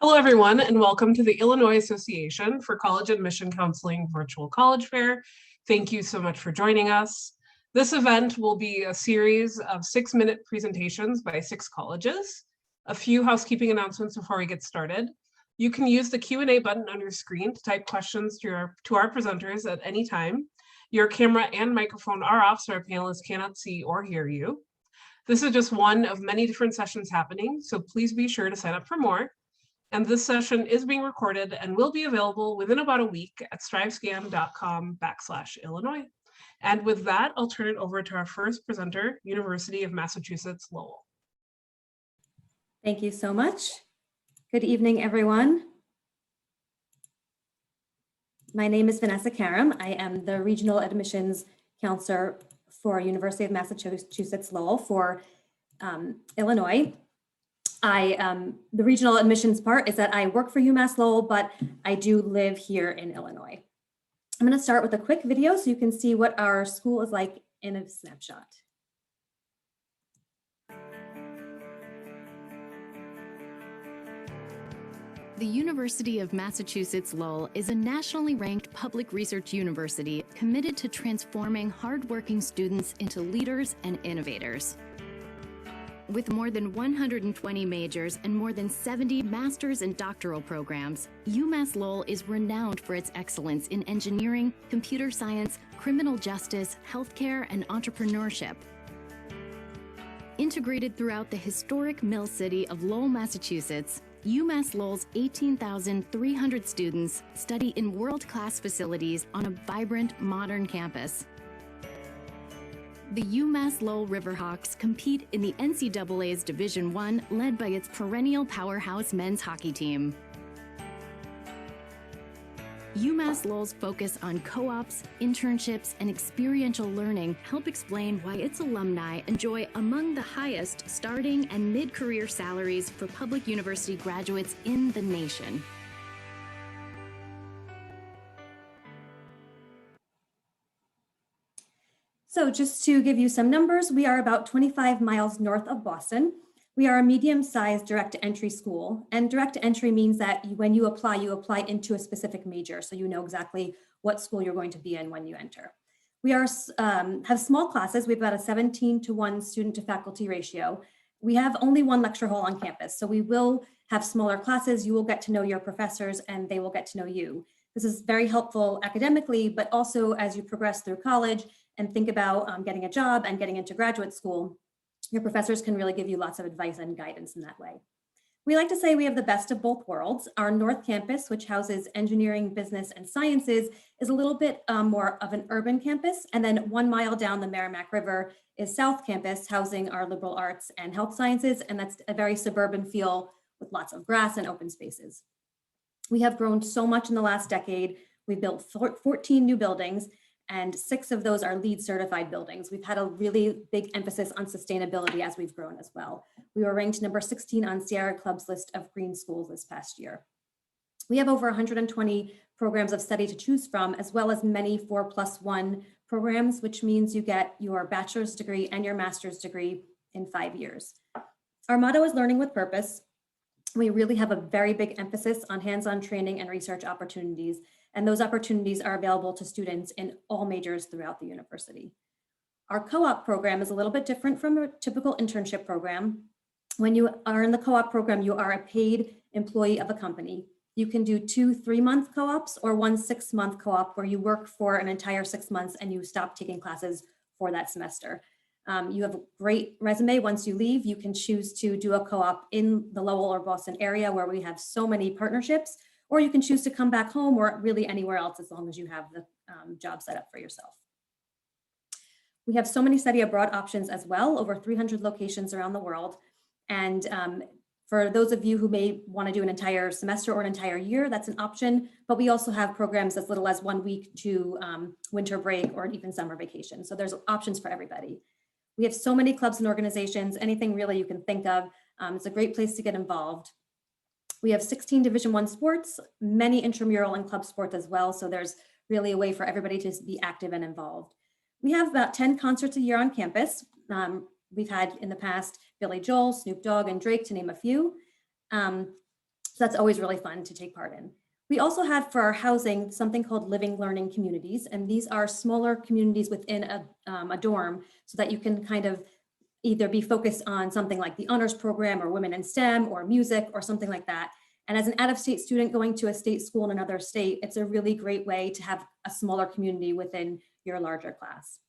Hello, everyone, and welcome to the Illinois Association for College Admission Counseling Virtual College Fair. Thank you so much for joining us. This event will be a series of 6-minute presentations by 6 colleges. A few housekeeping announcements before we get started. You can use the Q&A button on your screen to type questions to our presenters at any time. Your camera and microphone are off, so our panelists cannot see or hear you. This is just one of many different sessions happening, so please be sure to sign up for more. And this session is being recorded and will be available within about a week at strivescan.com/Illinois. And with that, I'll turn it over to our first presenter, University of Massachusetts Lowell. Thank you so much. Good evening, everyone. My name is Vanessa Karam. I am the Regional Admissions Counselor for University of Massachusetts Lowell for Illinois. The regional admissions part is that I work for UMass Lowell, but I do live here in Illinois. I'm going to start with a quick video so you can see what our school is like in a snapshot. The University of Massachusetts Lowell is a nationally ranked public research university committed to transforming hardworking students into leaders and innovators. With more than 120 majors and more than 70 master's and doctoral programs, UMass Lowell is renowned for its excellence in engineering, computer science, criminal justice, healthcare, and entrepreneurship. Integrated throughout the historic Mill City of Lowell, Massachusetts, UMass Lowell's 18,300 students study in world-class facilities on a vibrant, modern campus. The UMass Lowell Riverhawks compete in the NCAA's Division I, led by its perennial powerhouse men's hockey team. UMass Lowell's focus on co-ops, internships, and experiential learning help explain why its alumni enjoy among the highest starting and mid-career salaries for public university graduates in the nation. So just to give you some numbers, we are about 25 miles north of Boston. We are a medium-sized direct entry school, and direct entry means that when you apply into a specific major, so you know exactly what school you're going to be in when you enter. We have small classes. We have about a 17-to-1 student to faculty ratio. We have only one lecture hall on campus, so we will have smaller classes. You will get to know your professors and they will get to know you. This is very helpful academically, but also as you progress through college and think about getting a job and getting into graduate school, your professors can really give you lots of advice and guidance in that way. We like to say we have the best of both worlds. Our North Campus, which houses engineering, business, and sciences, is a little bit more of an urban campus. And then 1 mile down the Merrimack River is South Campus, housing our liberal arts and health sciences. And that's a very suburban feel with lots of grass and open spaces. We have grown so much in the last decade. We've built 14 new buildings, and 6 of those are LEED certified buildings. We've had a really big emphasis on sustainability as we've grown as well. We were ranked number 16 on Sierra Club's list of green schools this past year. We have over 120 programs of study to choose from, as well as many 4+1 programs, which means you get your bachelor's degree and your master's degree in 5 years. Our motto is learning with purpose. We really have a very big emphasis on hands-on training and research opportunities, and those opportunities are available to students in all majors throughout the university. Our co-op program is a little bit different from a typical internship program. When you are in the co-op program, you are a paid employee of a company. You can do 2 3-month co-ops or 1 6-month co-op where you work for an entire 6 months and you stop taking classes for that semester. You have a great resume. Once you leave, you can choose to do a co-op in the Lowell or Boston area where we have so many partnerships, or you can choose to come back home or really anywhere else as long as you have the job set up for yourself. We have so many study abroad options as well, over 300 locations around the world. And for those of you who may want to do an entire semester or an entire year, that's an option. But we also have programs as little as 1 week to winter break or even summer vacation. So there's options for everybody. We have so many clubs and organizations, anything really you can think of. It's a great place to get involved. We have 16 Division I sports, many intramural and club sports as well. So there's really a way for everybody to be active and involved. We have about 10 concerts a year on campus. We've had in the past Billy Joel, Snoop Dogg, and Drake, to name a few. So So that's always really fun to take part in. We also have for our housing something called living learning communities, and these are smaller communities within a dorm so that you can kind of either be focused on something like the honors program or women in STEM or music or something like that. And as an out-of-state student going to a state school in another state, it's a really great way to have a smaller community within your larger class.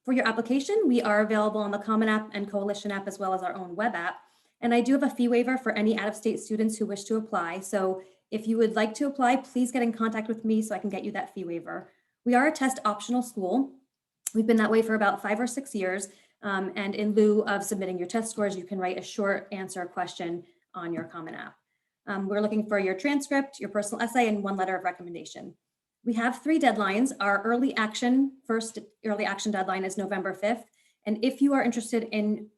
For your application, we are available on the Common App and Coalition app, as well as our own web app. And I do have a fee waiver for any out-of-state students who wish to apply. So if you would like to apply, please get in contact with me so I can get you that fee waiver. We are a test optional school. We've been that way for about 5 or 6 years. And in lieu of submitting your test scores, you can write a short answer question on your Common App. We're looking for your transcript, your personal essay, and 1 letter of recommendation. We have 3 deadlines. Our first early action deadline is November 5th. And if you are interested in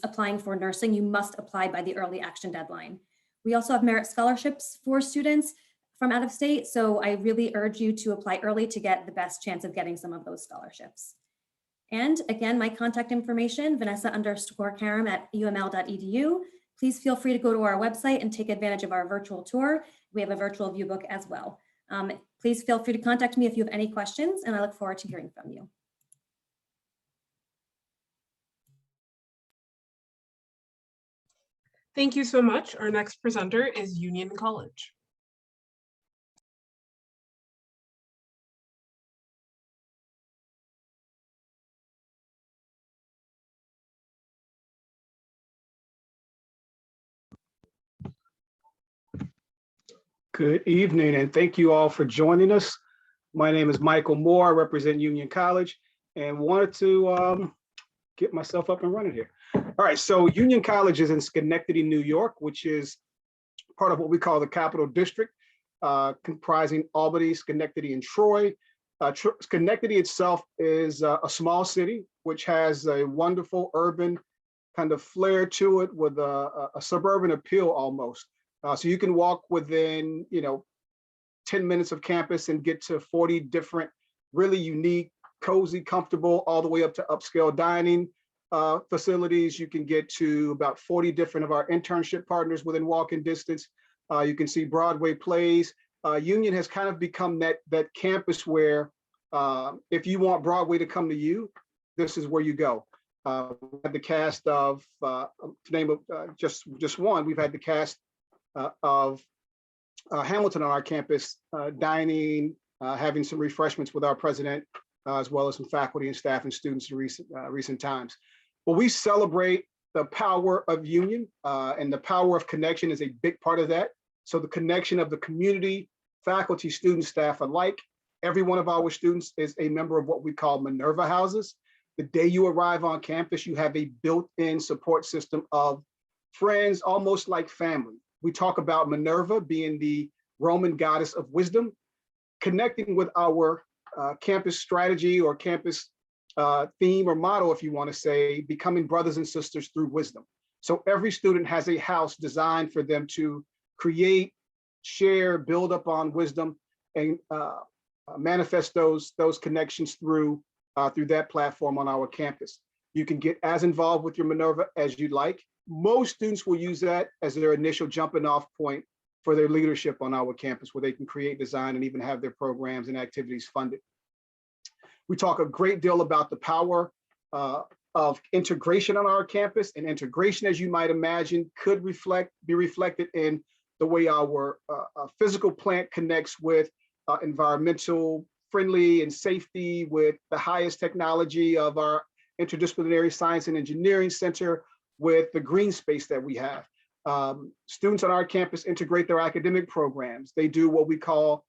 applying for nursing, you must apply by the early action deadline. We also have merit scholarships for students from out of state. So I really urge you to apply early to get the best chance of getting some of those scholarships. And again, my contact information, Vanessa_Karam@uml.edu. Please feel free to go to our website and take advantage of our virtual tour. We have a virtual view book as well. Please feel free to contact me if you have any questions, and I look forward to hearing from you. Thank you so much. Our next presenter is Union College. Good evening, and thank you all for joining us. My name is Michael Moore. I represent Union College and wanted to get myself up and running here. All right, so Union College is in Schenectady, New York, which is part of what we call the Capital District, comprising Albany, Schenectady, and Troy. Schenectady itself is a small city, which has a wonderful urban kind of flair to it with a suburban appeal almost. So you can walk within, 10 minutes of campus and get to 40 different, really unique, cozy, comfortable, all the way up to upscale dining facilities. You can get to about 40 different of our internship partners within walking distance. You can see Broadway plays. Union has kind of become that campus where if you want Broadway to come to you, this is where you go. We had the cast of, to name just one, we've had the cast of Hamilton on our campus, dining, having some refreshments with our president, as well as some faculty and staff and students in recent times. Well, we celebrate the power of union, and the power of connection is a big part of that. So the connection of the community, faculty, students, staff alike. Every one of our students is a member of what we call Minerva houses. The day you arrive on campus, you have a built-in support system of friends, almost like family. We talk about Minerva being the Roman goddess of wisdom, connecting with our campus strategy or campus theme or motto, if you want to say, becoming brothers and sisters through wisdom. So every student has a house designed for them to create, share, build up on wisdom, and manifest those connections through that platform on our campus. You can get as involved with your Minerva as you'd like. Most students will use that as their initial jumping off point for their leadership on our campus, where they can create, design, and even have their programs and activities funded. We talk a great deal about the power of integration on our campus, and integration, as you might imagine, could be reflected in the way our physical plant connects with environmental friendly and safety, with the highest technology of our Interdisciplinary Science and Engineering Center, with the green space that we have. Students on our campus integrate their academic programs. They do what we call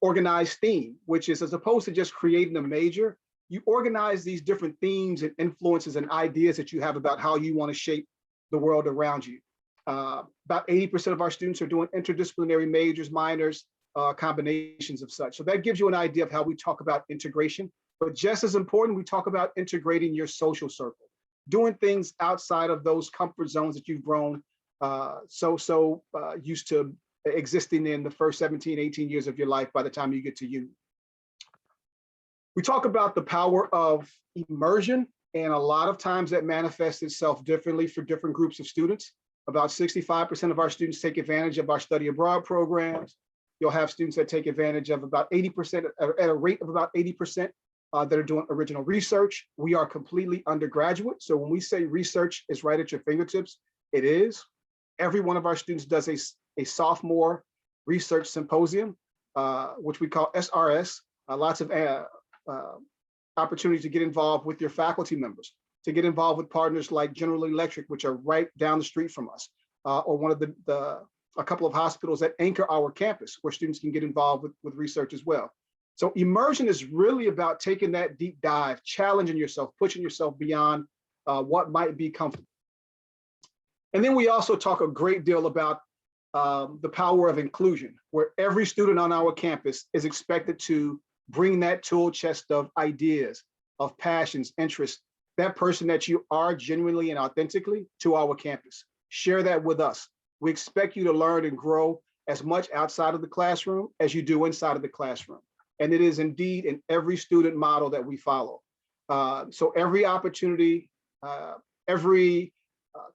organized theme, which is, as opposed to just creating a major, you organize these different themes and influences and ideas that you have about how you want to shape the world around you. About 80% of our students are doing interdisciplinary majors, minors, combinations of such. So that gives you an idea of how we talk about integration. But just as important, we talk about integrating your social circle, doing things outside of those comfort zones that you've grown so used to existing in the first 17, 18 years of your life by the time you get to uni. We talk about the power of immersion. And a lot of times that manifests itself differently for different groups of students. About 65% of our students take advantage of our study abroad programs. You'll have students that take advantage of about 80%, at a rate of about 80%, that are doing original research. We are completely undergraduate. So when we say research is right at your fingertips, it is. Every one of our students does a sophomore research symposium, which we call SRS. Lots of opportunities to get involved with your faculty members, to get involved with partners like General Electric, which are right down the street from us, or one of a couple of hospitals that anchor our campus where students can get involved with research as well. So immersion is really about taking that deep dive, challenging yourself, pushing yourself beyond what might be comfortable. And then we also talk a great deal about the power of inclusion, where every student on our campus is expected to bring that tool chest of ideas, of passions, interests, that person that you are genuinely and authentically to our campus. Share that with us. We expect you to learn and grow as much outside of the classroom as you do inside of the classroom. And it is indeed in every student model that we follow. So every opportunity, every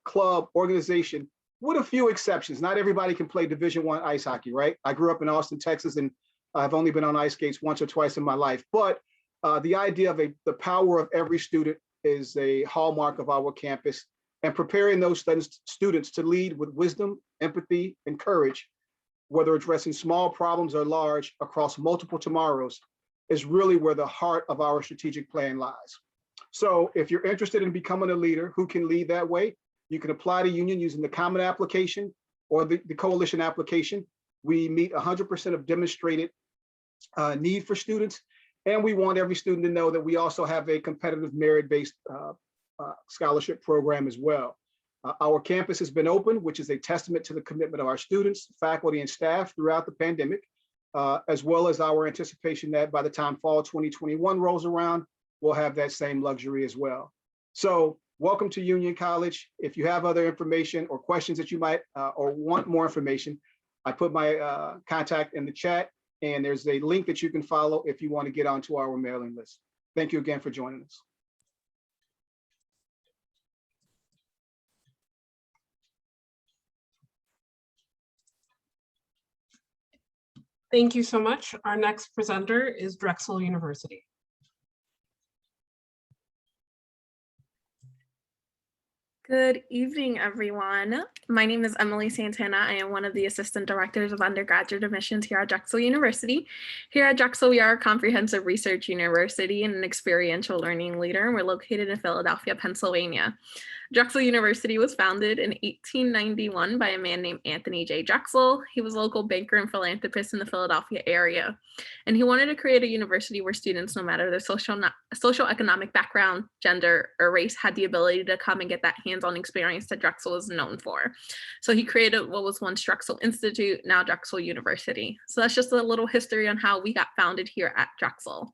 club, organization, with a few exceptions, not everybody can play Division I ice hockey, right? I grew up in Austin, Texas, and I've only been on ice skates once or twice in my life. But the idea of the power of every student is a hallmark of our campus, and preparing those students to lead with wisdom, empathy, and courage, whether addressing small problems or large across multiple tomorrows, is really where the heart of our strategic plan lies. So if you're interested in becoming a leader who can lead that way, you can apply to Union using the Common application or the Coalition application. We meet 100% of demonstrated need for students. And we want every student to know that we also have a competitive merit-based scholarship program as well. Our campus has been open, which is a testament to the commitment of our students, faculty, and staff throughout the pandemic, as well as our anticipation that by the time fall 2021 rolls around, we'll have that same luxury as well. So welcome to Union College. If you have other information or questions that you might or want more information, I put my contact in the chat, and there's a link that you can follow if you want to get onto our mailing list. Thank you again for joining us. Thank you so much. Our next presenter is Drexel University. Good evening, everyone. My name is Emily Santana. I am one of the assistant directors of undergraduate admissions here at Drexel University. Here at Drexel, we are a comprehensive research university and an experiential learning leader, and we're located in Philadelphia, Pennsylvania. Drexel University was founded in 1891 by a man named Anthony J. Drexel. He was a local banker and philanthropist in the Philadelphia area. And he wanted to create a university where students, no matter their socioeconomic background, gender, or race, had the ability to come and get that hands-on experience that Drexel is known for. So he created what was once Drexel Institute, now Drexel University. So that's just a little history on how we got founded here at Drexel.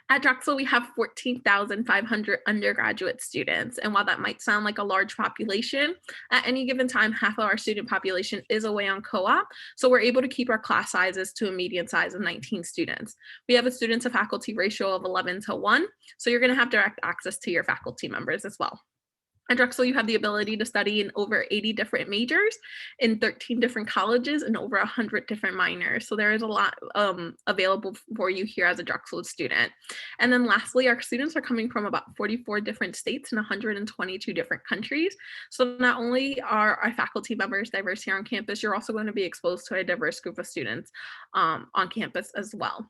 At Drexel, we have 14,500 undergraduate students. And while that might sound like a large population, at any given time, half of our student population is away on co-op. So we're able to keep our class sizes to a median size of 19 students. We have a student to faculty ratio of 11:1. So you're going to have direct access to your faculty members as well. At Drexel, you have the ability to study in over 80 different majors in 13 different colleges and over 100 different minors. So there is a lot available for you here as a Drexel student. And then lastly, our students are coming from about 44 different states and 122 different countries. So not only are our faculty members diverse here on campus, you're also going to be exposed to a diverse group of students on campus as well.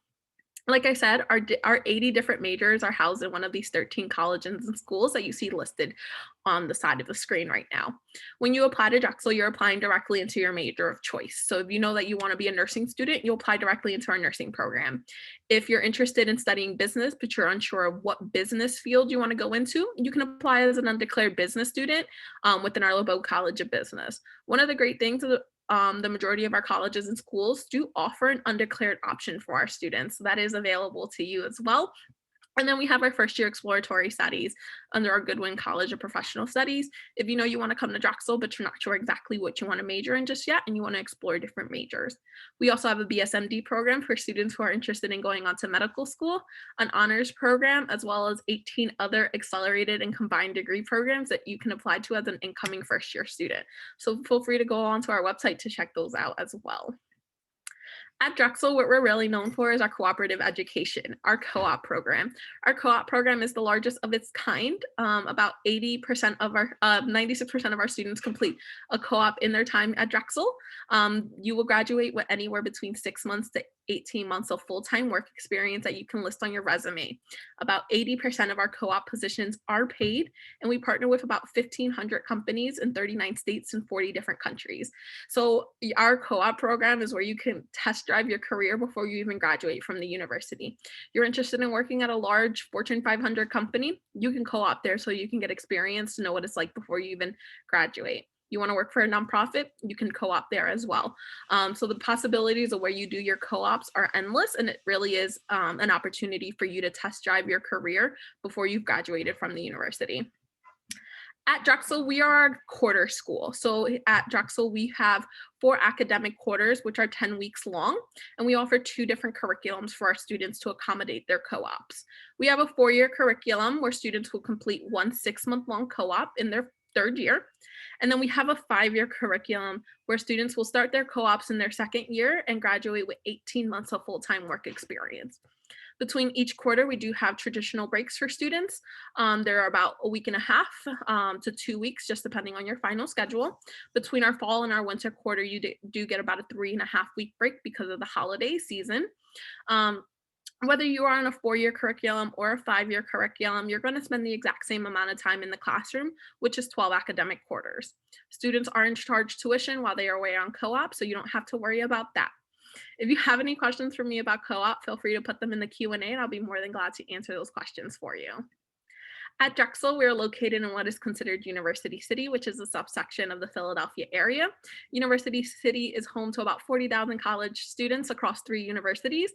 Like I said, our 80 different majors are housed in one of these 13 colleges and schools that you see listed on the side of the screen right now. When you apply to Drexel, you're applying directly into your major of choice. So if you know that you want to be a nursing student, you'll apply directly into our nursing program. If you're interested in studying business, but you're unsure of what business field you want to go into, you can apply as an undeclared business student within our LeBeau College of Business. One of the great things is the majority of our colleges and schools do offer an undeclared option for our students. So that is available to you as well. And then we have our first year exploratory studies under our Goodwin College of Professional Studies. If you know you want to come to Drexel, but you're not sure exactly what you want to major in just yet, and you want to explore different majors. We also have a BSMD program for students who are interested in going on to medical school, an honors program, as well as 18 other accelerated and combined degree programs that you can apply to as an incoming first year student. So feel free to go onto our website to check those out as well. At Drexel, what we're really known for is our cooperative education, our co-op program. Our co-op program is the largest of its kind. About 96% of our students complete a co-op in their time at Drexel. You will graduate with anywhere between 6 months to 18 months of full-time work experience that you can list on your resume. About 80% of our co-op positions are paid, and we partner with about 1,500 companies in 39 states and 40 different countries. So our co-op program is where you can test drive your career before you even graduate from the university. You're interested in working at a large Fortune 500 company, you can co-op there so you can get experience to know what it's like before you even graduate. You want to work for a nonprofit, you can co-op there as well. So the possibilities of where you do your co-ops are endless, and it really is an opportunity for you to test drive your career before you've graduated from the university. At Drexel, we are a quarter school. So at Drexel, we have 4 academic quarters, which are 10 weeks long, and we offer 2 different curriculums for our students to accommodate their co-ops. We have a 4-year curriculum where students will complete 1 6-month-long co-op in their 3rd year. And then we have a 5-year curriculum where students will start their co-ops in their 2nd year and graduate with 18 months of full-time work experience. Between each quarter, we do have traditional breaks for students. They're about a week and a half to 2 weeks, just depending on your final schedule. Between our fall and our winter quarter, you do get about a 3.5-week break because of the holiday season. Whether you are on a 4-year curriculum or a 5-year curriculum, you're going to spend the exact same amount of time in the classroom, which is 12 academic quarters. Students aren't charged tuition while they are away on co-op, so you don't have to worry about that. If you have any questions for me about co-op, feel free to put them in the Q&A, and I'll be more than glad to answer those questions for you. At Drexel, we're located in what is considered University City, which is a subsection of the Philadelphia area. University City is home to about 40,000 college students across 3 universities.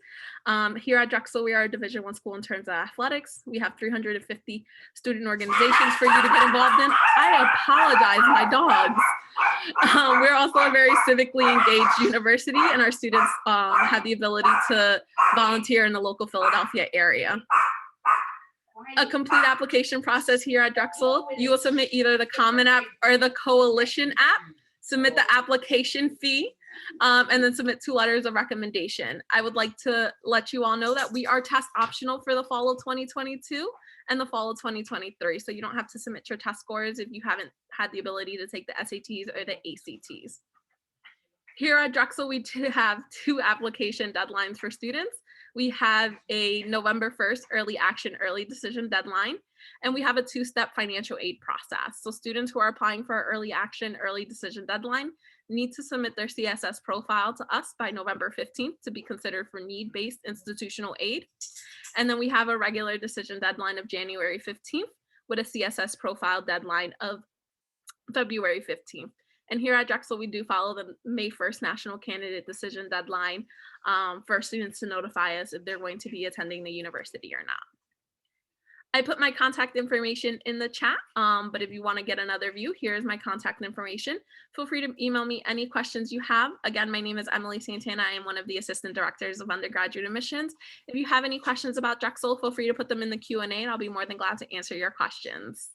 Here at Drexel, we are a Division I school in terms of athletics. We have 350 student organizations for you to get involved in. I apologize, my dogs. We're also a very civically engaged university, and our students have the ability to volunteer in the local Philadelphia area. A complete application process here at Drexel. You will submit either the Common App or the Coalition app, submit the application fee, and then submit 2 letters of recommendation. I would like to let you all know that we are test optional for the fall of 2022 and the fall of 2023. So you don't have to submit your test scores if you haven't had the ability to take the SATs or the ACTs. Here at Drexel, we do have 2 application deadlines for students. We have a November 1st early action, early decision deadline, and we have a 2-step financial aid process. So students who are applying for our early action, early decision deadline need to submit their CSS profile to us by November 15th to be considered for need-based institutional aid. And then we have a regular decision deadline of January 15th with a CSS profile deadline of February 15th. And here at Drexel, we do follow the May 1st National Candidate Decision Deadline for students to notify us if they're going to be attending the university or not. I put my contact information in the chat, but if you want to get another view, here's my contact information. Feel free to email me any questions you have. Again, my name is Emily Santana. I am one of the Assistant Directors of Undergraduate Admissions. If you have any questions about Drexel, feel free to put them in the Q&A, and I'll be more than glad to answer your questions.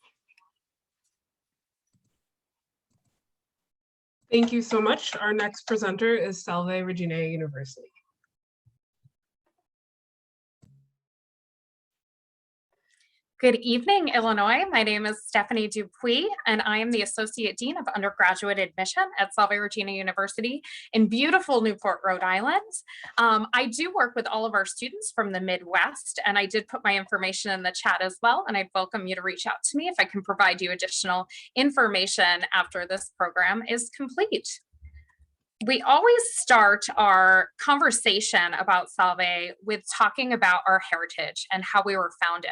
Thank you so much. Our next presenter is Salve, Regina University. Good evening, Illinois. My name is Stephanie Dupuis, and I am the Associate Dean of Undergraduate Admission at Salve Regina University in beautiful Newport, Rhode Island. I do work with all of our students from the Midwest, and I did put my information in the chat as well, and I'd welcome you to reach out to me if I can provide you additional information after this program is complete. We always start our conversation about Salve with talking about our heritage and how we were founded.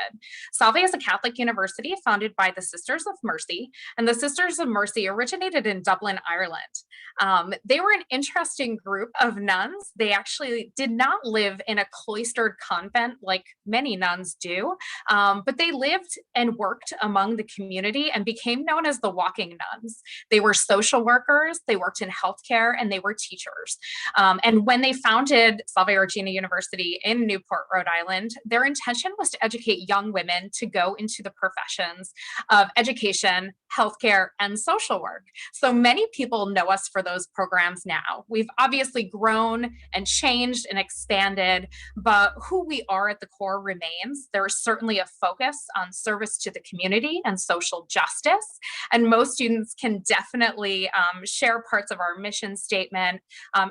Salve is a Catholic university founded by the Sisters of Mercy, and the Sisters of Mercy originated in Dublin, Ireland. They were an interesting group of nuns. They actually did not live in a cloistered convent like many nuns do, but they lived and worked among the community and became known as the walking nuns. They were social workers, they worked in healthcare, and they were teachers. And when they founded Salve Regina University in Newport, Rhode Island, their intention was to educate young women to go into the professions of education, healthcare, and social work. So many people know us for those programs now. We've obviously grown and changed and expanded, but who we are at the core remains. There is certainly a focus on service to the community and social justice. And most students can definitely share parts of our mission statement,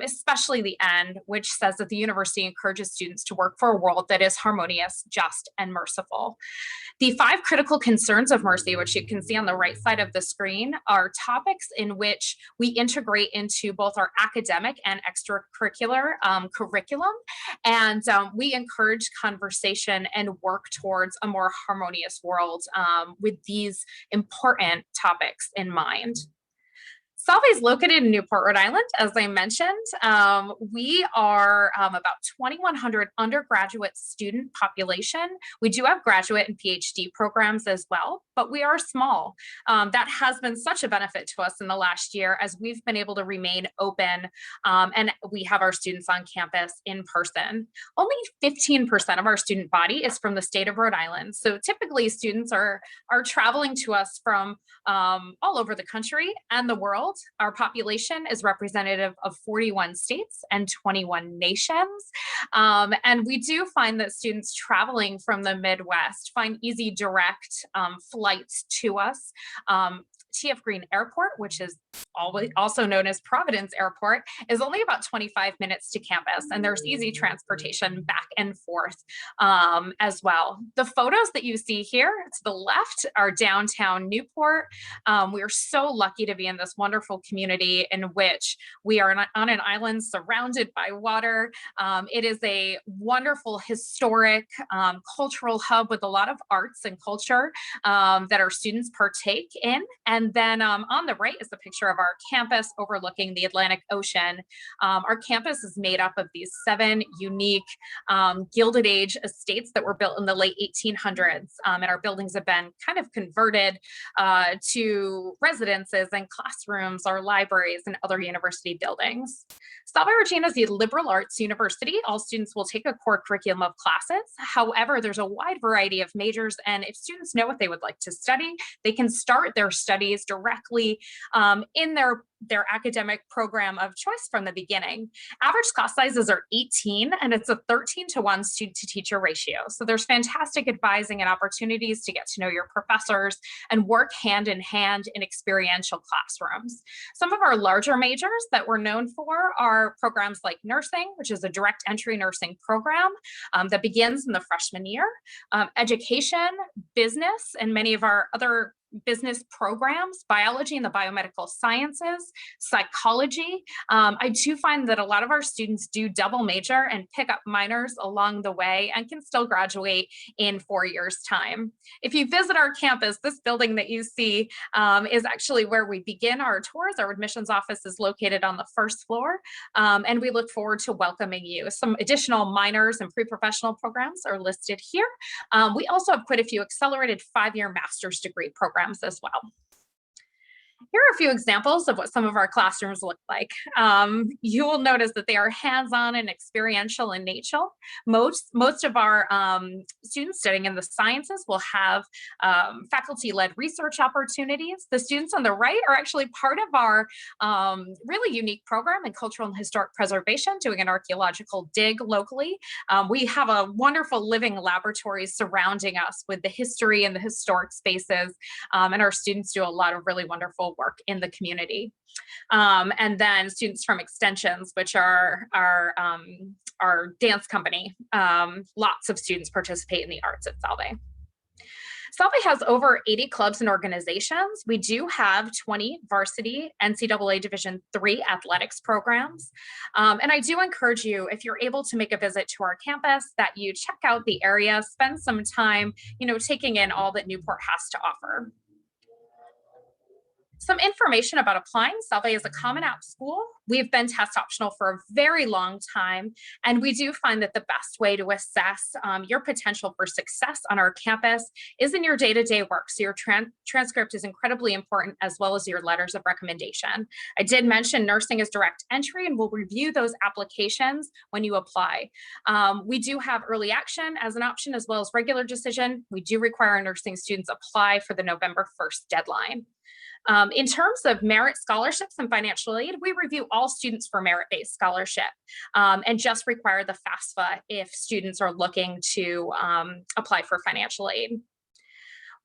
especially the end, which says that the university encourages students to work for a world that is harmonious, just, and merciful. The 5 critical concerns of mercy, which you can see on the right side of the screen, are topics in which we integrate into both our academic and extracurricular curriculum. And we encourage conversation and work towards a more harmonious world with these important topics in mind. Salve is located in Newport, Rhode Island, as I mentioned. We are about 2,100 undergraduate student population. We do have graduate and PhD programs as well, but we are small. That has been such a benefit to us in the last year as we've been able to remain open and we have our students on campus in person. Only 15% of our student body is from the state of Rhode Island. So typically students are traveling to us from all over the country and the world. Our population is representative of 41 states and 21 nations. And we do find that students traveling from the Midwest find easy, direct flights to us. TF Green Airport, which is also known as Providence Airport, is only about 25 minutes to campus, and there's easy transportation back and forth as well. The photos that you see here to the left are downtown Newport. We are so lucky to be in this wonderful community in which we are on an island surrounded by water. It is a wonderful historic cultural hub with a lot of arts and culture that our students partake in. And then on the right is a picture of our campus overlooking the Atlantic Ocean. Our campus is made up of these 7 unique Gilded Age estates that were built in the late 1800s. And our buildings have been kind of converted to residences and classrooms, our libraries, and other university buildings. Salve Regina is a liberal arts university. All students will take a core curriculum of classes. However, there's a wide variety of majors, and if students know what they would like to study, they can start their studies directly in their academic program of choice from the beginning. Average class sizes are 18, and it's a 13-to-1 student to teacher ratio. So there's fantastic advising and opportunities to get to know your professors and work hand in hand in experiential classrooms. Some of our larger majors that we're known for are programs like nursing, which is a direct entry nursing program that begins in the freshman year, education, business, and many of our other business programs, biology and the biomedical sciences, psychology. I do find that a lot of our students do double major and pick up minors along the way and can still graduate in 4 years' time. If you visit our campus, this building that you see is actually where we begin our tours. Our admissions office is located on the first floor, and we look forward to welcoming you. Some additional minors and pre-professional programs are listed here. We also have quite a few accelerated 5-year master's degree programs as well. Here are a few examples of what some of our classrooms look like. You will notice that they are hands-on and experiential in nature. Most of our students studying in the sciences will have faculty-led research opportunities. The students on the right are actually part of our really unique program in cultural and historic preservation, doing an archaeological dig locally. We have a wonderful living laboratory surrounding us with the history and the historic spaces, and our students do a lot of really wonderful work in the community. And then students from extensions, which are our dance company. Lots of students participate in the arts at Salve. Salve has over 80 clubs and organizations. We do have 20 varsity NCAA Division III athletics programs. And I do encourage you, if you're able to make a visit to our campus, that you check out the area, spend some time, taking in all that Newport has to offer. Some information about applying. Salve is a Common App school. We've been test optional for a very long time, and we do find that the best way to assess your potential for success on our campus is in your day-to-day work. So your transcript is incredibly important, as well as your letters of recommendation. I did mention nursing is direct entry, and we'll review those applications when you apply. We do have early action as an option, as well as regular decision. We do require our nursing students apply for the November 1st deadline. In terms of merit scholarships and financial aid, we review all students for merit-based scholarship and just require the FAFSA if students are looking to apply for financial aid.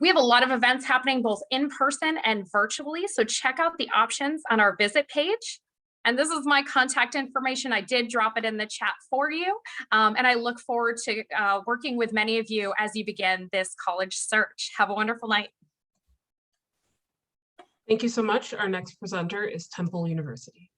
We have a lot of events happening both in person and virtually, so check out the options on our visit page. And this is my contact information. I did drop it in the chat for you. And I look forward to working with many of you as you begin this college search. Have a wonderful night. Thank you so much. Our next presenter is Temple University.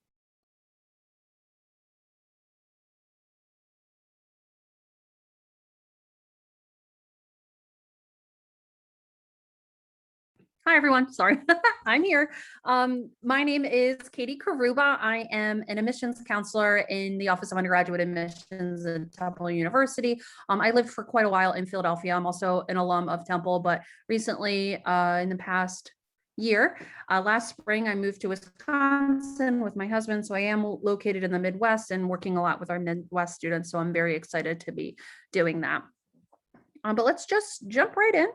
Hi, everyone. Sorry, I'm here. My name is Katie Karuba. I am an admissions counselor in the Office of Undergraduate Admissions at Temple University. I lived for quite a while in Philadelphia. I'm also an alum of Temple, but recently in the past year, last spring, I moved to Wisconsin with my husband. So I am located in the Midwest and working a lot with our Midwest students. So I'm very excited to be doing that. But let's just jump right in.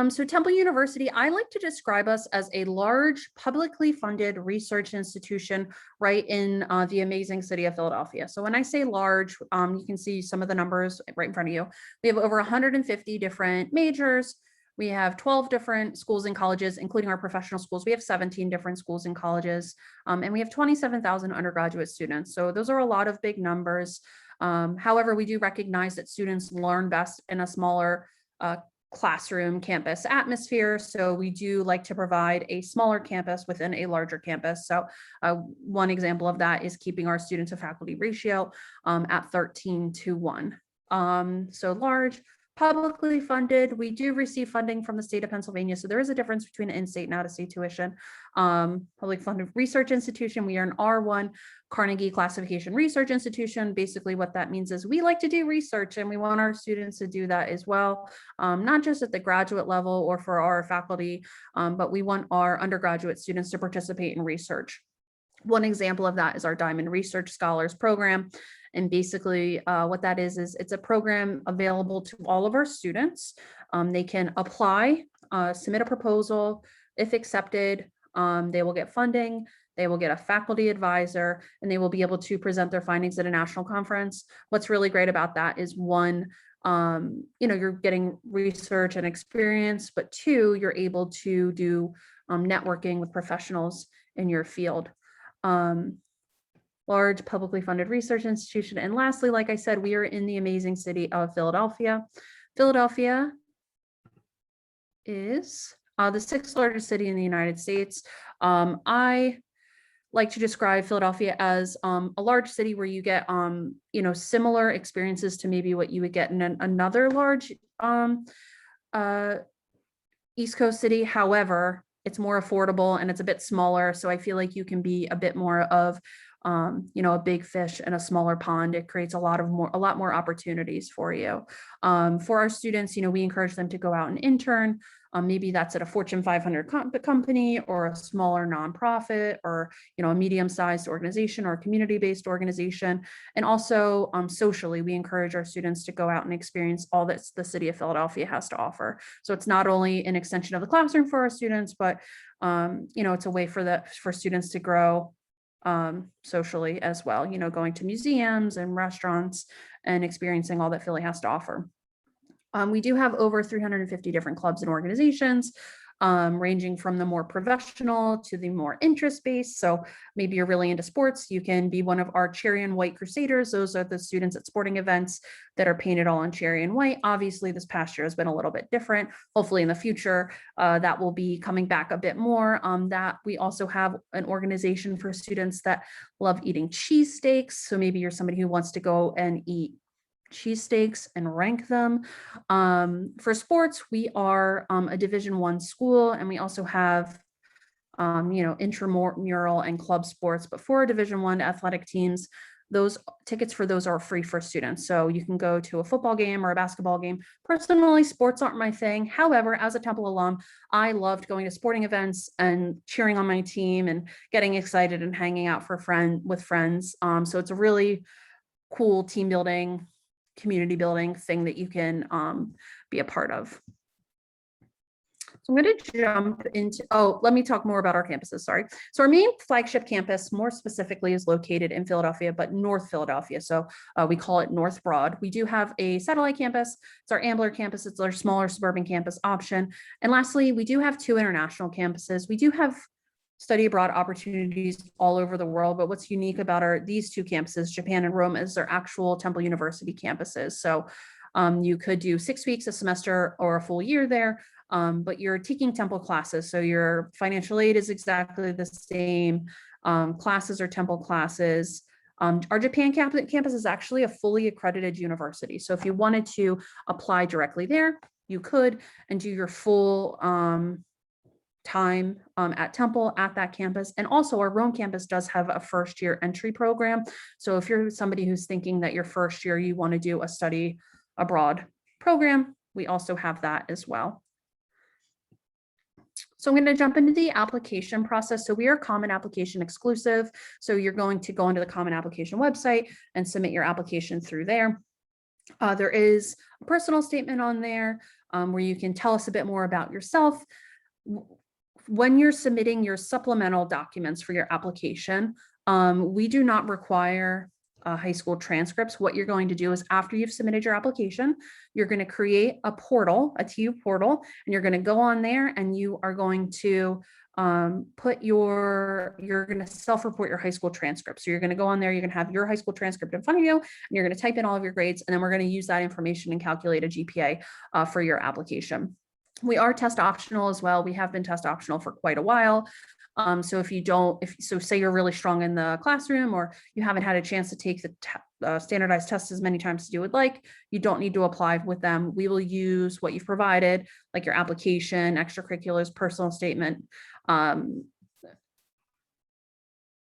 So Temple University, I like to describe us as a large publicly funded research institution right in the amazing city of Philadelphia. So when I say large, you can see some of the numbers right in front of you. We have over 150 different majors. We have 12 different schools and colleges, including our professional schools. We have 17 different schools and colleges, and we have 27,000 undergraduate students. So those are a lot of big numbers. However, we do recognize that students learn best in a smaller classroom campus atmosphere. So we do like to provide a smaller campus within a larger campus. So one example of that is keeping our student to faculty ratio at 13:1. So large, publicly funded. We do receive funding from the state of Pennsylvania. So there is a difference between in-state and out-of-state tuition. Public funded research institution, we are an R1 Carnegie classification research institution. Basically what that means is we like to do research and we want our students to do that as well. Not just at the graduate level or for our faculty, but we want our undergraduate students to participate in research. One example of that is our Diamond Research Scholars Program. And basically what that is it's a program available to all of our students. They can apply, submit a proposal. If accepted, they will get funding, they will get a faculty advisor, and they will be able to present their findings at a national conference. What's really great about that is one, you're getting research and experience, but two, you're able to do networking with professionals in your field. Large publicly funded research institution. And lastly, like I said, we are in the amazing city of Philadelphia. Philadelphia is the 6th largest city in the United States. I like to describe Philadelphia as a large city where you get, similar experiences to maybe what you would get in another large East Coast city. However, it's more affordable and it's a bit smaller. So I feel like you can be a bit more of a big fish in a smaller pond. It creates a lot more opportunities for you. For our students, we encourage them to go out and intern. Maybe that's at a Fortune 500 company or a smaller nonprofit or, a medium-sized organization or a community-based organization. And also socially, we encourage our students to go out and experience all that the city of Philadelphia has to offer. So it's not only an extension of the classroom for our students, but, it's a way for students to grow socially as well, going to museums and restaurants and experiencing all that Philly has to offer. We do have over 350 different clubs and organizations. ranging from the more professional to the more interest-based. So maybe you're really into sports, you can be one of our cherry and white crusaders. Those are the students at sporting events that are painted all in cherry and white. Obviously, this past year has been a little bit different. Hopefully in the future, that will be coming back a bit more. That we also have an organization for students that love eating cheesesteaks. So maybe you're somebody who wants to go and eat cheesesteaks and rank them. For sports, we are a Division I school, and we also have intramural and club sports. But for Division I athletic teams, those tickets for those are free for students. So you can go to a football game or a basketball game. Personally, sports aren't my thing. However, as a Temple alum, I loved going to sporting events and cheering on my team and getting excited and hanging out with friends. So it's a really cool team building, community building thing that you can be a part of. So I'm going to jump into, let me talk more about our campuses, sorry. So our main flagship campus, more specifically, is located in Philadelphia, but North Philadelphia. So we call it North Broad. We do have a satellite campus. It's our Ambler campus. It's our smaller suburban campus option. And lastly, we do have 2 international campuses. We do have study abroad opportunities all over the world, but what's unique about these 2 campuses, Japan and Rome, is their actual Temple University campuses. So you could do 6 weeks, a semester, or a full year there, but you're taking Temple classes. So your financial aid is exactly the same. Classes are Temple classes. Our Japan campus is actually a fully accredited university. So if you wanted to apply directly there, you could, and do your full time at Temple at that campus. And also our Rome campus does have a first year entry program. So if you're somebody who's thinking that your first year you want to do a study abroad program, we also have that as well. So I'm going to jump into the application process. So we are Common Application exclusive. So you're going to go into the Common Application website and submit your application through there. There is a personal statement on there where you can tell us a bit more about yourself. When you're submitting your supplemental documents for your application, we do not require high school transcripts. What you're going to do is, after you've submitted your application, you're going to create a portal, a TU portal, and you're going to go on there and you are going to you're going to self-report your high school transcript. So you're going to go on there, you're going to have your high school transcript in front of you, and you're going to type in all of your grades, and then we're going to use that information and calculate a GPA for your application. We are test optional as well. We have been test optional for quite a while. So say you're really strong in the classroom, or you haven't had a chance to take the standardized tests as many times as you would like, you don't need to apply with them. We will use what you've provided, like your application, extracurriculars, personal statement,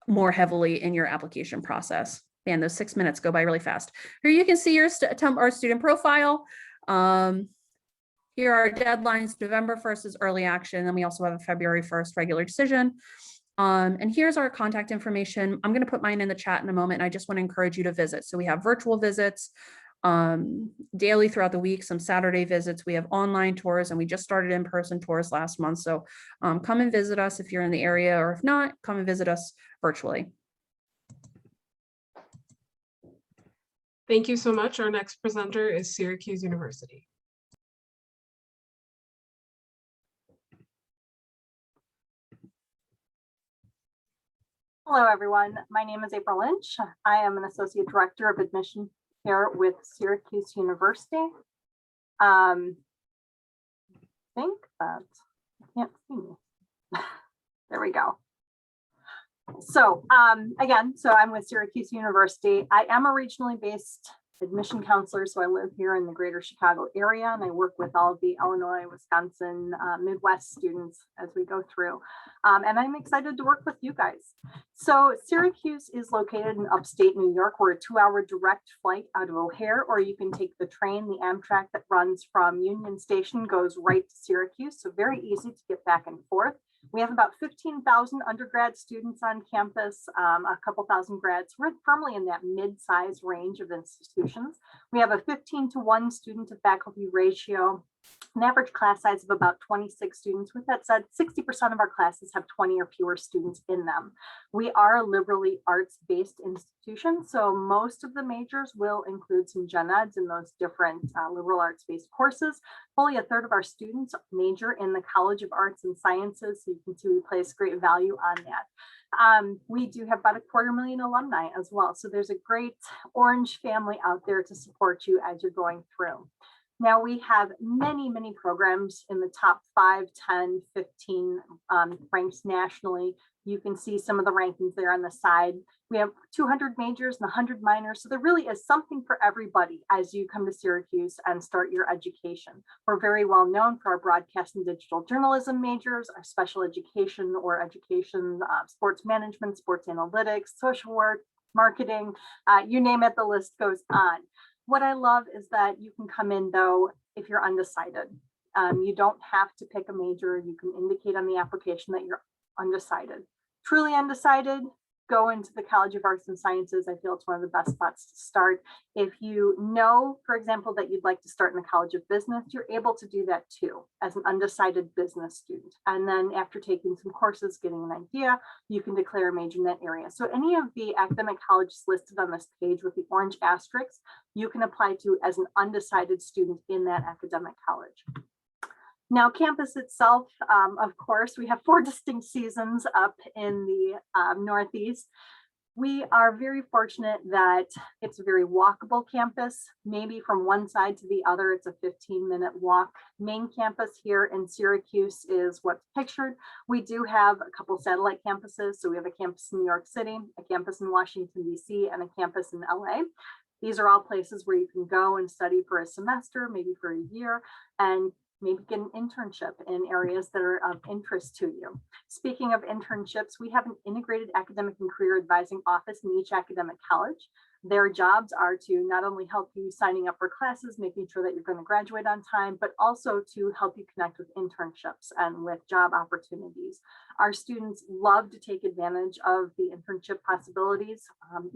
more heavily in your application process. Man, those 6 minutes go by really fast. Here you can see our student profile. Here are our deadlines. November 1st is early action. Then we also have a February 1st regular decision. And here's our contact information. I'm going to put mine in the chat in a moment, and I just want to encourage you to visit. So we have virtual visits daily throughout the week, some Saturday visits. We have online tours, and we just started in-person tours last month. So come and visit us if you're in the area, or if not, come and visit us virtually. Thank you so much. Our next presenter is Syracuse University. Hello, everyone. My name is April Lynch. I am an Associate Director of Admission here with Syracuse University. I think that I can't see me. There we go. So again, I'm with Syracuse University. I am a regionally based admission counselor, so I live here in the greater Chicago area, and I work with all of the Illinois, Wisconsin, Midwest students as we go through. And I'm excited to work with you guys. So Syracuse is located in upstate New York. We're a 2-hour direct flight out of O'Hare, or you can take the train. The Amtrak that runs from Union Station goes right to Syracuse, so very easy to get back and forth. We have about 15,000 undergrad students on campus, a couple thousand grads. We're firmly in that mid-size range of institutions. We have a 15-to-1 student to faculty ratio. an average class size of about 26 students. With that said, 60% of our classes have 20 or fewer students in them. We are a liberally arts-based institution, so most of the majors will include some gen eds in those different liberal arts-based courses. Fully a third of our students major in the College of Arts and Sciences, so you can see we place great value on that. We do have about 250,000 alumni as well, so there's a great Orange family out there to support you as you're going through. Now we have many, many programs in the top 5, 10, 15 ranks nationally. You can see some of the rankings there on the side. We have 200 majors and 100 minors. So there really is something for everybody as you come to Syracuse and start your education. We're very well known for our broadcast and digital journalism majors, our special education or education, sports management, sports analytics, social work, marketing, you name it, the list goes on. What I love is that you can come in though, if you're undecided. You don't have to pick a major. You can indicate on the application that you're undecided. Truly undecided, go into the College of Arts and Sciences. I feel it's one of the best spots to start. If you know, for example, that you'd like to start in the College of Business, you're able to do that too as an undecided business student. And then after taking some courses, getting an idea, you can declare a major in that area. So any of the academic colleges listed on this page with the orange asterisks, you can apply to as an undecided student in that academic college. Now, campus itself, of course, we have 4 distinct seasons up in the Northeast. We are very fortunate that it's a very walkable campus. Maybe from one side to the other, it's a 15-minute walk. Main campus here in Syracuse is what's pictured. We do have a couple satellite campuses. So we have a campus in New York City, a campus in Washington, D.C., and a campus in LA. These are all places where you can go and study for a semester, maybe for a year, and maybe get an internship in areas that are of interest to you. Speaking of internships, we have an integrated academic and career advising office in each academic college. Their jobs are to not only help you signing up for classes, making sure that you're going to graduate on time, but also to help you connect with internships and with job opportunities. Our students love to take advantage of the internship possibilities.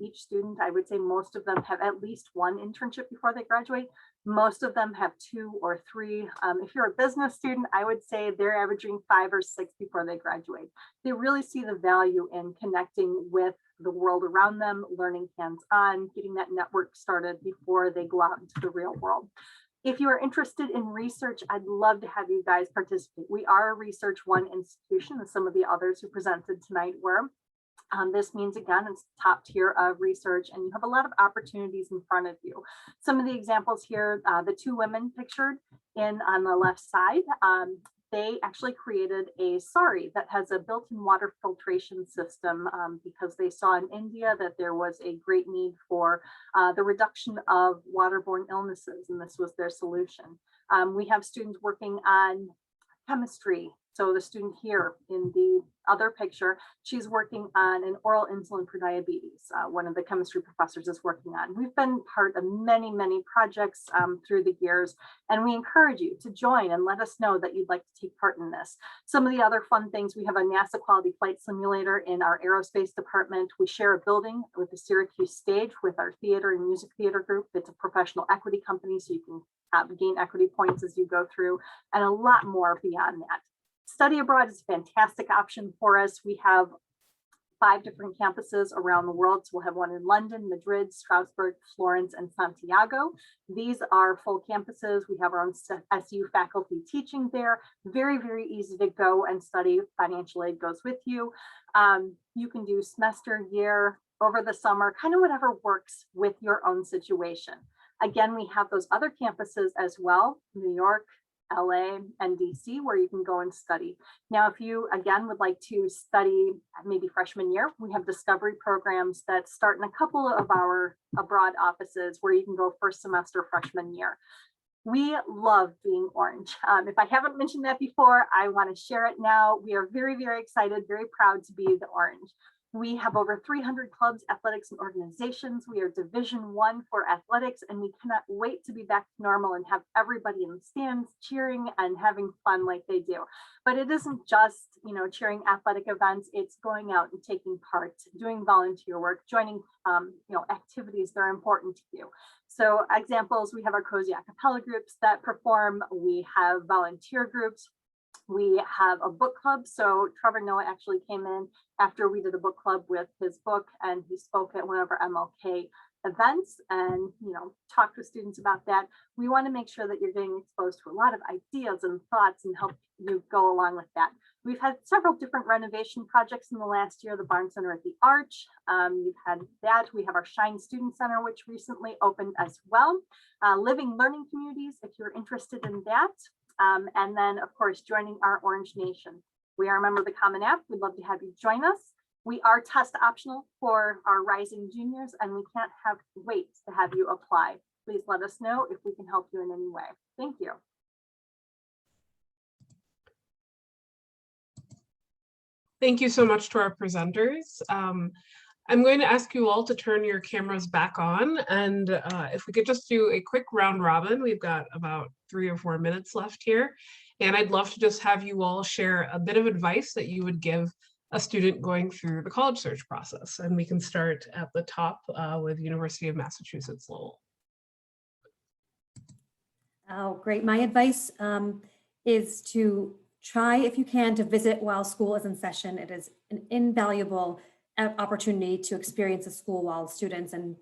Each student, I would say most of them have at least one internship before they graduate. Most of them have 2 or 3. If you're a business student, I would say they're averaging 5 or 6 before they graduate. They really see the value in connecting with the world around them, learning hands-on, getting that network started before they go out into the real world. If you are interested in research, I'd love to have you guys participate. We are a Research One institution, as some of the others who presented tonight were. This means, again, it's top tier of research, and you have a lot of opportunities in front of you. Some of the examples here, the 2 women pictured in on the left side, they actually created a sari that has a built-in water filtration system because they saw in India that there was a great need for the reduction of waterborne illnesses, and this was their solution. We have students working on chemistry. So the student here in the other picture, she's working on an oral insulin for diabetes. One of the chemistry professors is working on. We've been part of many, many projects through the years, and we encourage you to join and let us know that you'd like to take part in this. Some of the other fun things, we have a NASA quality flight simulator in our aerospace department. We share a building with the Syracuse stage with our theater and music theater group. It's a professional equity company, so you can gain equity points as you go through, and a lot more beyond that. Study abroad is a fantastic option for us. We have 5 different campuses around the world. So we'll have one in London, Madrid, Strasbourg, Florence, and Santiago. These are full campuses. We have our own SU faculty teaching there. Very, very easy to go and study. Financial aid goes with you. You can do semester, year, over the summer, kind of whatever works with your own situation. Again, we have those other campuses as well, New York, LA, and DC, where you can go and study. Now, if you, again, would like to study maybe freshman year, we have discovery programs that start in a couple of our abroad offices where you can go first semester freshman year. We love being Orange. If I haven't mentioned that before, I want to share it now. We are very, very excited, very proud to be the Orange. We have over 300 clubs, athletics, and organizations. We are Division I for athletics, and we cannot wait to be back to normal and have everybody in the stands cheering and having fun like they do. But it isn't just, cheering athletic events. It's going out and taking part, doing volunteer work, joining, activities that are important to you. So examples, we have our cozy a cappella groups that perform. We have volunteer groups. We have a book club. So Trevor Noah actually came in after we did a book club with his book, and he spoke at one of our MLK events and, talked with students about that. We want to make sure that you're getting exposed to a lot of ideas and thoughts and help you go along with that. We've had several different renovation projects in the last year, the Barn Center at the Arch. You've had that. We have our Shine Student Center, which recently opened as well. Living learning communities, if you're interested in that. And then, of course, joining our Orange Nation. We are a member of the Common App. We'd love to have you join us. We are test optional for our rising juniors, and we can't wait to have you apply. Please let us know if we can help you in any way. Thank you. Thank you so much to our presenters. I'm going to ask you all to turn your cameras back on, and if we could just do a quick round robin. We've got about 3 or 4 minutes left here, and I'd love to just have you all share a bit of advice that you would give a student going through the college search process. And we can start at the top with University of Massachusetts Lowell. Oh, great. My advice is to try, if you can, to visit while school is in session. It is an invaluable opportunity to experience a school while students and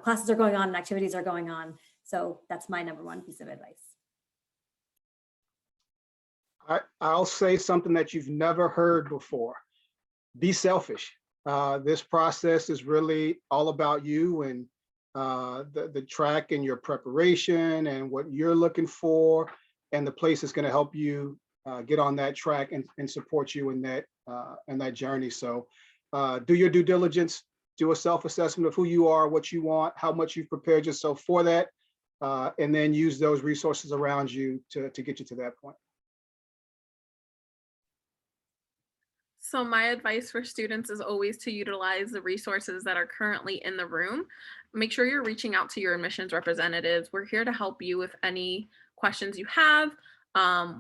classes are going on and activities are going on. So that's my #1 piece of advice. I'll say something that you've never heard before. Be selfish. This process is really all about you and the track and your preparation and what you're looking for, and the place is going to help you get on that track and support you in that journey. So do your due diligence, do a self-assessment of who you are, what you want, how much you've prepared yourself for that, and then use those resources around you to get you to that point. So my advice for students is always to utilize the resources that are currently in the room. Make sure you're reaching out to your admissions representatives. We're here to help you with any questions you have.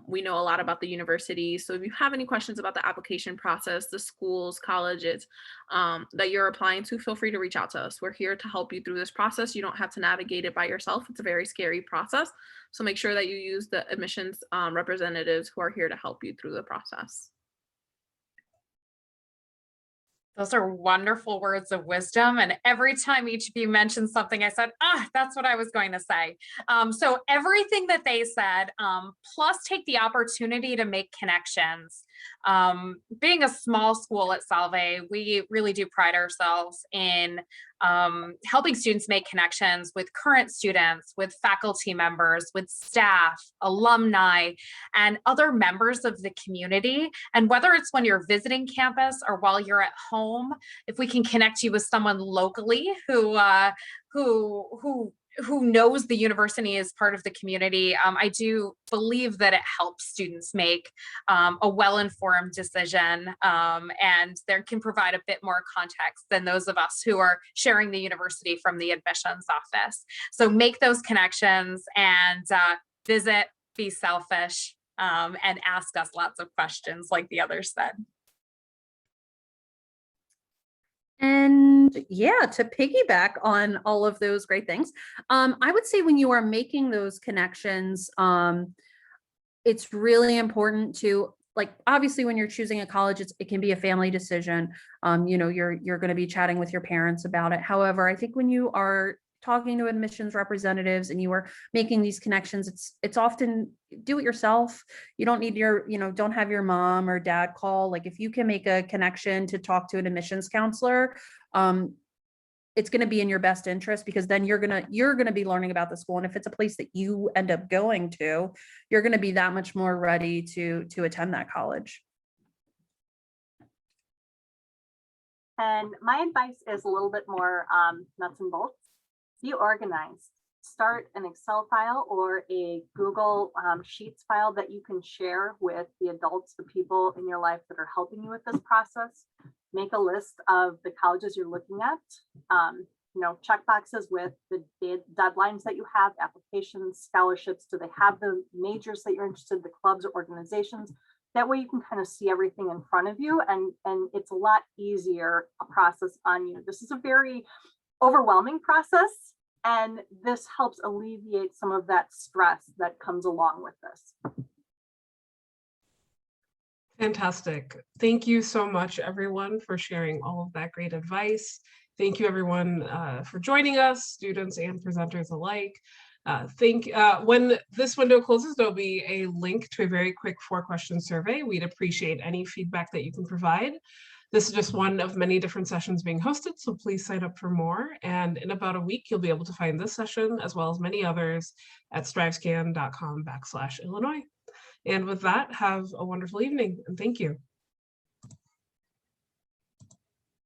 We know a lot about the university. So if you have any questions about the application process, the schools, colleges that you're applying to, feel free to reach out to us. We're here to help you through this process. You don't have to navigate it by yourself. It's a very scary process. So make sure that you use the admissions representatives who are here to help you through the process. Those are wonderful words of wisdom. And every time each of you mentioned something, I said, that's what I was going to say. So everything that they said, plus take the opportunity to make connections. Being a small school at Salve, we really do pride ourselves in helping students make connections with current students, with faculty members, with staff, alumni, and other members of the community. And whether it's when you're visiting campus or while you're at home, if we can connect you with someone locally who knows the university as part of the community, I do believe that it helps students make a well-informed decision, and there can provide a bit more context than those of us who are sharing the university from the admissions office. So make those connections and visit, be selfish, and ask us lots of questions like the others said. And yeah, to piggyback on all of those great things, I would say when you are making those connections, it's really important to, like, obviously when you're choosing a college, it can be a family decision. You're going to be chatting with your parents about it. However, I think when you are talking to admissions representatives and you are making these connections, it's often do it yourself. You don't need don't have your mom or dad call. Like, if you can make a connection to talk to an admissions counselor, it's going to be in your best interest, because then you're going to be learning about the school. And if it's a place that you end up going to, you're going to be that much more ready to attend that college. And my advice is a little bit more nuts and bolts. Be organized. Start an Excel file or a Google Sheets file that you can share with the adults, the people in your life that are helping you with this process. make a list of the colleges you're looking at. Check boxes with the deadlines that you have, applications, scholarships. Do they have the majors that you're interested in, the clubs or organizations? That way you can kind of see everything in front of you, and it's a lot easier a process on you. This is a very overwhelming process, and this helps alleviate some of that stress that comes along with this. Fantastic. Thank you so much, everyone, for sharing all of that great advice. Thank you, everyone, for joining us, students and presenters alike. When this window closes, there'll be a link to a very quick 4-question survey. We'd appreciate any feedback that you can provide. This is just one of many different sessions being hosted, so please sign up for more. And in about a week, you'll be able to find this session as well as many others at strivescan.com/Illinois. And with that, have a wonderful evening, and thank you.